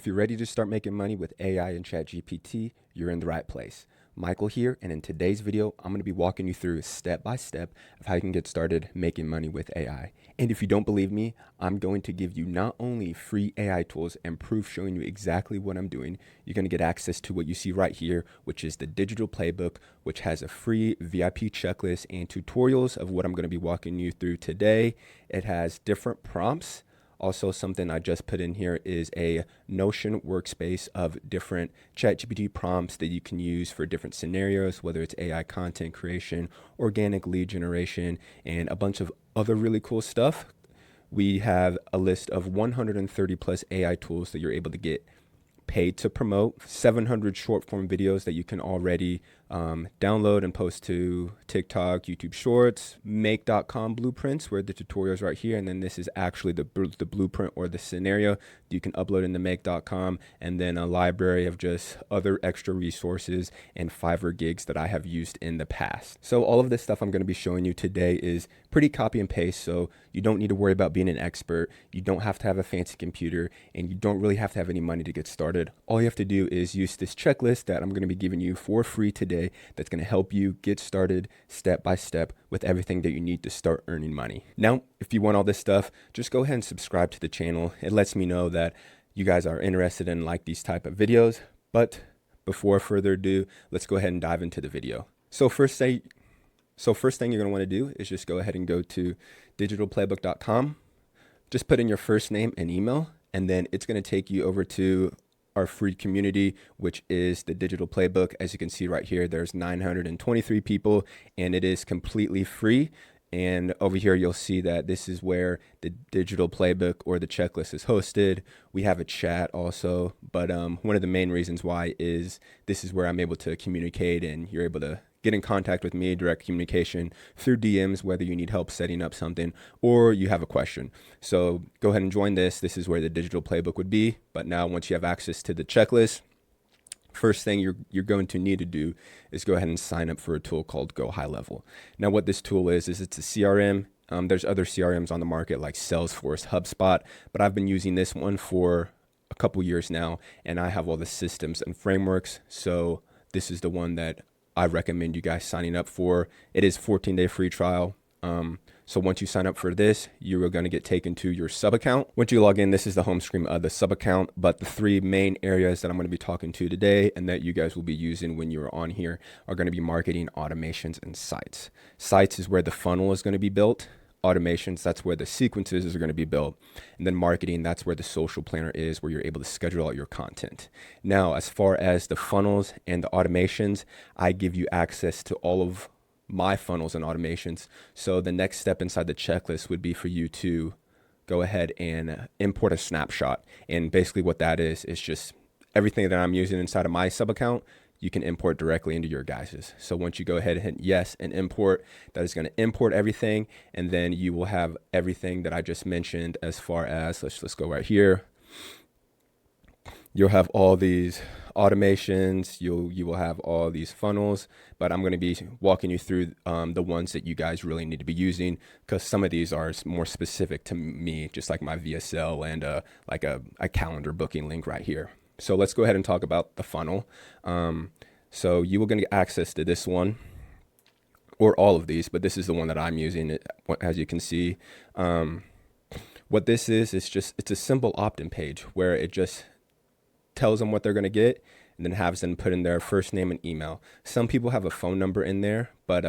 If you're ready to start making money with AI and ChatGPT, you're in the right place. Michael here, and in today's video, I'm going to be walking you through step by step of how you can get started making money with AI. And if you don't believe me, I'm going to give you not only free AI tools and proof showing you exactly what I'm doing, you're going to get access to what you see right here, which is the digital playbook, which has a free VIP checklist and tutorials of what I'm going to be walking you through today. It has different prompts. Also, something I just put in here is a Notion workspace of different ChatGPT prompts that you can use for different scenarios, whether it's AI content creation, organic lead generation, and a bunch of other really cool stuff. We have a list of 130 plus AI tools that you're able to get paid to promote, 700 short form videos that you can already download and post to TikTok, YouTube Shorts, make.com blueprints where the tutorials right here. And then this is actually the blueprint or the scenario that you can upload into make.com, and then a library of just other extra resources and Fiverr gigs that I have used in the past. So all of this stuff I'm going to be showing you today is pretty copy and paste. So you don't need to worry about being an expert. You don't have to have a fancy computer, and you don't really have to have any money to get started. All you have to do is use this checklist that I'm going to be giving you for free today that's going to help you get started step by step with everything that you need to start earning money. Now, if you want all this stuff, just go ahead and subscribe to the channel. It lets me know that you guys are interested in like these type of videos. But before further ado, let's go ahead and dive into the video. So first thing you're going to want to do is just go ahead and go to digitalplaybook.com. Just put in your first name and email, and then it's going to take you over to our free community, which is the digital playbook. As you can see right here, there's 923 people, and it is completely free. And over here, you'll see that this is where the digital playbook or the checklist is hosted. We have a chat also, but one of the main reasons why is this is where I'm able to communicate, and you're able to get in contact with me, direct communication through DMs, whether you need help setting up something or you have a question. So go ahead and join this. This is where the digital playbook would be. But now once you have access to the checklist, first thing you're going to need to do is go ahead and sign up for a tool called Go High Level. Now what this tool is it's a CRM. There's other CRMs on the market like Salesforce, HubSpot, but I've been using this one for a couple years now, and I have all the systems and frameworks. So this is the one that I recommend you guys signing up for. It is 14-day free trial. So once you sign up for this, you are going to get taken to your sub account. Once you log in, this is the home screen of the sub account. But the three main areas that I'm going to be talking to today and that you guys will be using when you're on here are going to be marketing, automations, and sites. Sites is where the funnel is going to be built. Automations, that's where the sequences are going to be built. And then marketing, that's where the social planner is, where you're able to schedule out your content. Now, as far as the funnels and the automations, I give you access to all of my funnels and automations. So the next step inside the checklist would be for you to go ahead and import a snapshot. And basically what that is just everything that I'm using inside of my sub account, you can import directly into your guys's. So once you go ahead and hit yes and import, that is going to import everything. And then you will have everything that I just mentioned as far as, let's go right here. You'll have all these automations, you will have all these funnels, but I'm going to be walking you through the ones that you guys really need to be using, because some of these are more specific to me, just like my VSL and like a calendar booking link right here. So let's go ahead and talk about the funnel. So you are going to get access to this one or all of these, but this is the one that I'm using, as you can see. What this is it's a simple opt-in page where it just tells them what they're going to get and then has them put in their first name and email. Some people have a phone number in there, but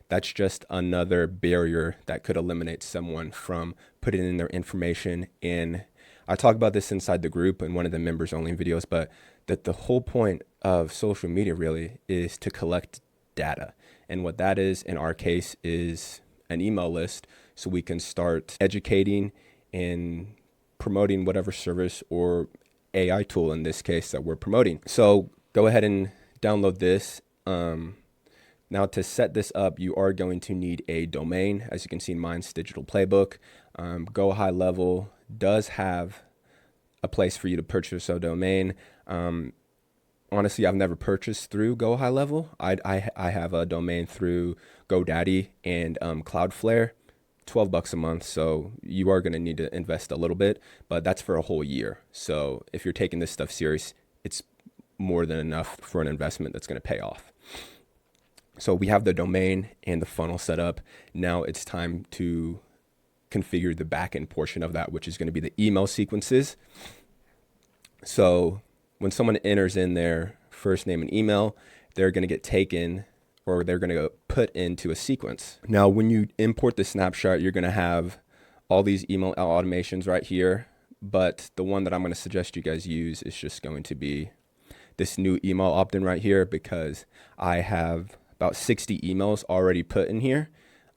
that's just another barrier that could eliminate someone from putting in their information in. I talk about this inside the group in one of the members only videos, but that the whole point of social media really is to collect data. And what that is in our case is an email list, so we can start educating and promoting whatever service or AI tool in this case that we're promoting. So go ahead and download this. Now to set this up, you are going to need a domain. As you can see, mine's Digital Playbook. Go High Level does have a place for you to purchase a domain. Honestly, I've never purchased through Go High Level. I have a domain through GoDaddy and Cloudflare. 12 bucks a month. So you are going to need to invest a little bit, but that's for a whole year. So if you're taking this stuff serious, it's more than enough for an investment that's going to pay off. So we have the domain and the funnel set up. Now it's time to configure the backend portion of that, which is going to be the email sequences. So when someone enters in their first name and email, they're going to get taken, or they're going to put into a sequence. Now, when you import the snapshot, you're going to have all these email automations right here. But the one that I'm going to suggest you guys use is just going to be this new email opt-in right here, because I have about 60 emails already put in here.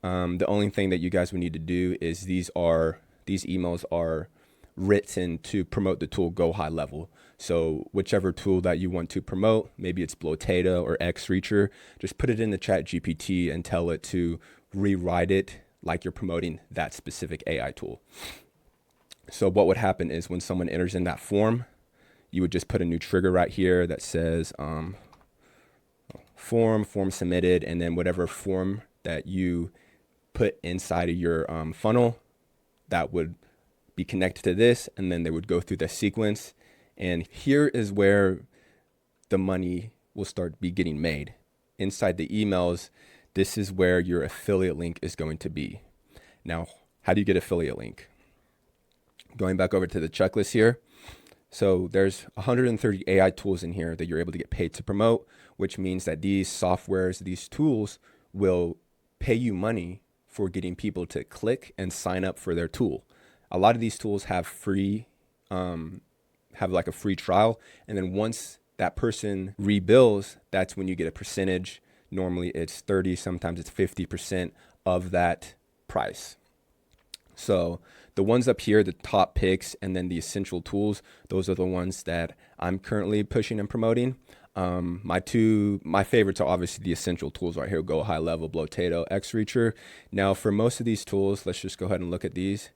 The only thing that you guys would need to do is these emails are written to promote the tool Go High Level. So whichever tool that you want to promote, maybe it's Blotata or XReacher, just put it in the ChatGPT and tell it to rewrite it like you're promoting that specific AI tool. So what would happen is when someone enters in that form, you would just put a new trigger right here that says form submitted, and then whatever form that you put inside of your funnel, that would be connected to this, and then they would go through the sequence. And here is where the money will start be getting made. Inside the emails, this is where your affiliate link is going to be. Now, how do you get affiliate link? Going back over to the checklist here. So there's 130 AI tools in here that you're able to get paid to promote, which means that these softwares, these tools will pay you money for getting people to click and sign up for their tool. A lot of these tools have like a free trial. And then once that person rebills, that's when you get a percentage. Normally it's 30, sometimes it's 50% of that price. So the ones up here, the top picks, and then the essential tools, those are the ones that I'm currently pushing and promoting. My favorites are obviously the essential tools right here, Go High Level, Blotata, XReacher. Now for most of these tools, let's just go ahead and look at these.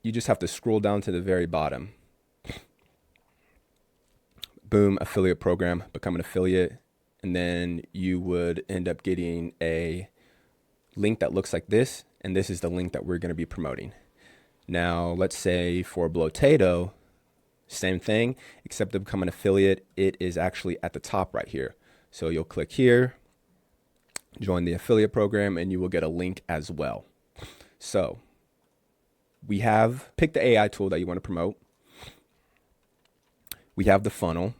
You just have to scroll down to the very bottom. Boom, affiliate program, become an affiliate. And then you would end up getting a link that looks like this. And this is the link that we're going to be promoting. Now, let's say for Blotata, same thing, except to become an affiliate, it is actually at the top right here. So you'll click here, join the affiliate program, and you will get a link as well. So we have pick the AI tool that you want to promote. We have the funnel.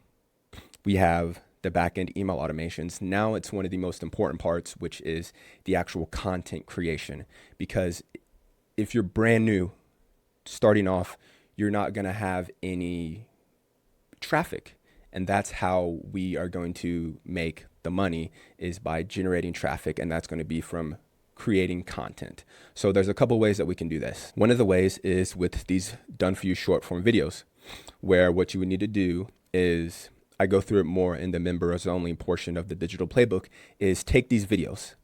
We have the backend email automations. Now it's one of the most important parts, which is the actual content creation. Because if you're brand new, starting off, you're not going to have any traffic. And that's how we are going to make the money, is by generating traffic. And that's going to be from creating content. So there's a couple ways that we can do this. One of the ways is with these done for you short form videos, where what you would need to do is, I go through it more in the members only portion of the digital playbook, is take these videos.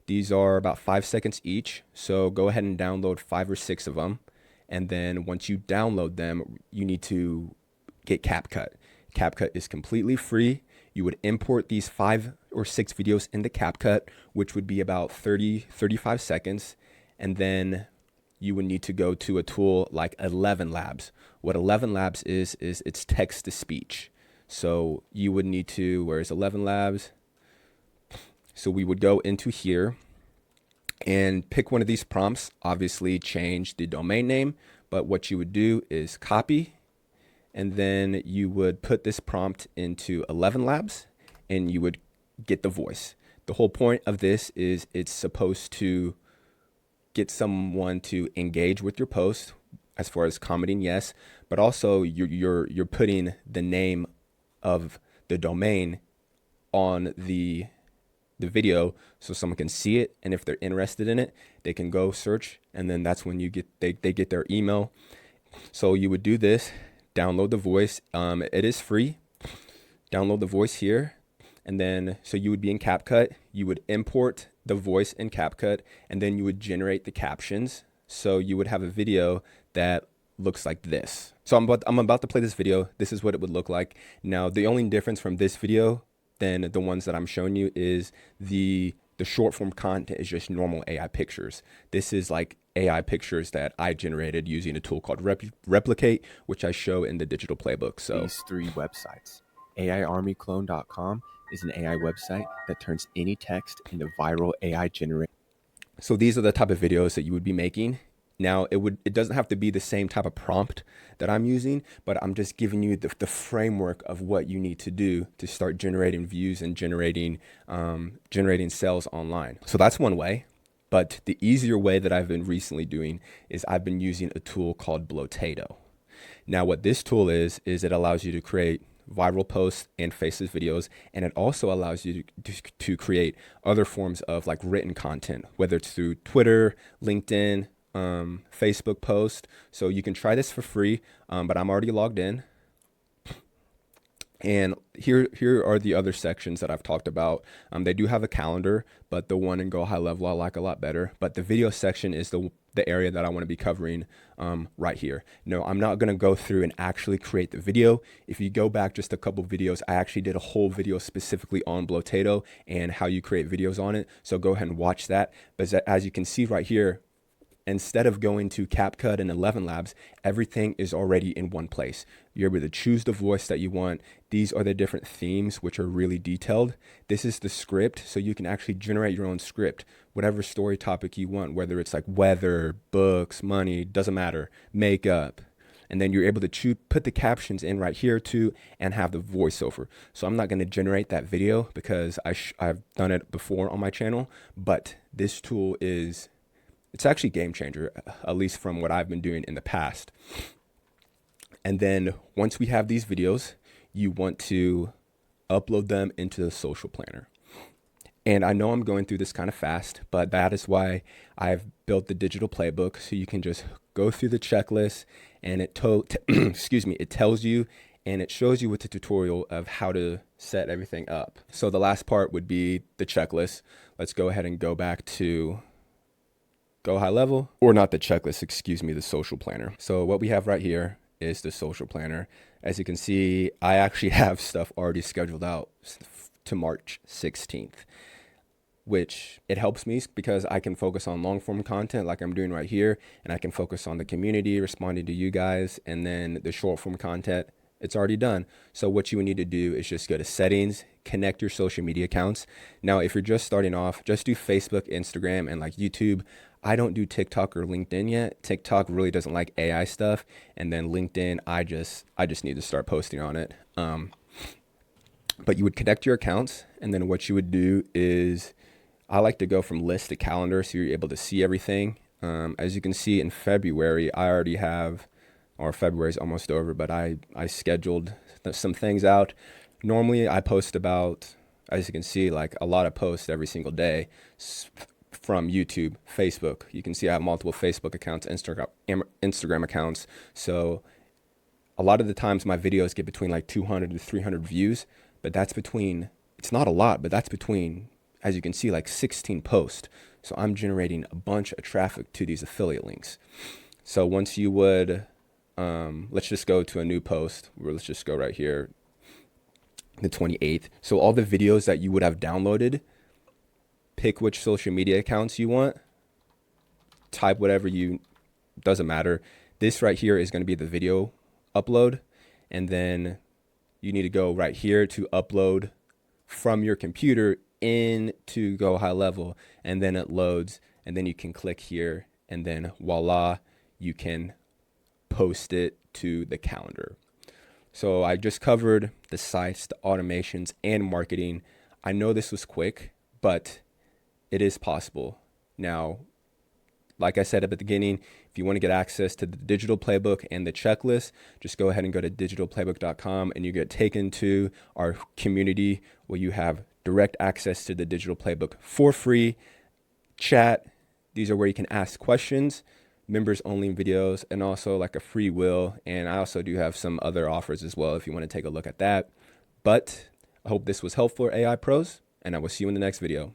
These are about 5 seconds each. So go ahead and download 5 or 6 of them. And then once you download them, you need to get CapCut. CapCut is completely free. You would import these 5 or 6 videos into CapCut, which would be about 35 seconds. And then you would need to go to a tool like 11 Labs. What 11 Labs is it's text to speech. So you would need to, where's 11 Labs? So we would go into here and pick one of these prompts, obviously change the domain name, but what you would do is copy, and then you would put this prompt into 11 Labs and you would get the voice. The whole point of this is it's supposed to get someone to engage with your post, as far as commenting, yes, but also you're putting the name of the domain on the video so someone can see it, and if they're interested in it, they can go search, and then that's when you get they get their email. So you would do this, download the voice. It is free. Download the voice here, and then so you would be in CapCut. You would import the voice in CapCut, and then you would generate the captions. So you would have a video that looks like this. So I'm about to play this video. This is what it would look like. Now, the only difference from this video than the ones that I'm showing you is the The short form content is just normal AI pictures. This is like AI pictures that I generated using a tool called Replicate, which I show in the digital playbook. So these three websites. AIArmyClone.com is an AI website that turns any text into viral AI generated. So these are the type of videos that you would be making. Now it doesn't have to be the same type of prompt that I'm using, but I'm just giving you the framework of what you need to do to start generating views and generating sales online. So that's one way. But the easier way that I've been recently doing is I've been using a tool called Blotato. Now what this tool is it allows you to create viral posts and faceless videos, and it also allows you to create other forms of like written content, whether it's through Twitter, LinkedIn, Facebook post. So you can try this for free, but I'm already logged in. And here are the other sections that I've talked about. They do have a calendar, but the one in Go High Level I like a lot better. But the video section is the area that I want to be covering right here. No, I'm not going to go through and actually create the video. If you go back just a couple videos, I actually did a whole video specifically on Blotato and how you create videos on it. So go ahead and watch that. But as you can see right here, instead of going to CapCut and 11 Labs, everything is already in one place. You're able to choose the voice that you want. These are the different themes, which are really detailed. This is the script, so you can actually generate your own script, whatever story topic you want, whether it's like weather, books, money, doesn't matter, makeup. And then you're able to put the captions in right here too, and have the voiceover. So I'm not going to generate that video because I've done it before on my channel, but this tool it's actually game changer, at least from what I've been doing in the past. And then once we have these videos, you want to upload them into the social planner. And I know I'm going through this kind of fast, but that is why I've built the digital playbook. So you can just go through the checklist and it tells you and it shows you with the tutorial of how to set everything up. So the last part would be the checklist. Let's go ahead and go back to Go High Level, or not the checklist, the social planner. So what we have right here is the social planner. As you can see, I actually have stuff already scheduled out to March 16th, which it helps me because I can focus on long form content like I'm doing right here, and I can focus on the community, responding to you guys, and then the short form content, it's already done. So what you would need to do is just go to settings, connect your social media accounts. Now, if you're just starting off, just do Facebook, Instagram, and like YouTube. I don't do TikTok or LinkedIn yet. TikTok really doesn't like AI stuff. And then LinkedIn, I just need to start posting on it. But you would connect your accounts. And then what you would do is I like to go from list to calendar so you're able to see everything. As you can see in February, I already have, or February's almost over, but I scheduled some things out. Normally I post about, as you can see, like a lot of posts every single day from YouTube, Facebook. You can see I have multiple Facebook accounts, Instagram accounts. So a lot of the times my videos get between like 200 to 300 views, but it's not a lot, but that's between, as you can see, like 16 posts. So I'm generating a bunch of traffic to these affiliate links. So once you would, let's just go to a new post, or let's just go right here, the 28th. So all the videos that you would have downloaded, pick which social media accounts you want, type whatever doesn't matter. This right here is going to be the video upload. And then you need to go right here to upload from your computer into Go High Level. And then it loads, and then you can click here, and then voila, you can post it to the calendar. So I just covered the sites, the automations, and marketing. I know this was quick, but it is possible. Now, like I said at the beginning, if you want to get access to the digital playbook and the checklist, just go ahead and go to digitalplaybook.com and you get taken to our community where you have direct access to the digital playbook for free. Chat, these are where you can ask questions, members only videos, and also like a free will. And I also do have some other offers as well if you want to take a look at that. But I hope this was helpful, AI pros, and I will see you in the next video.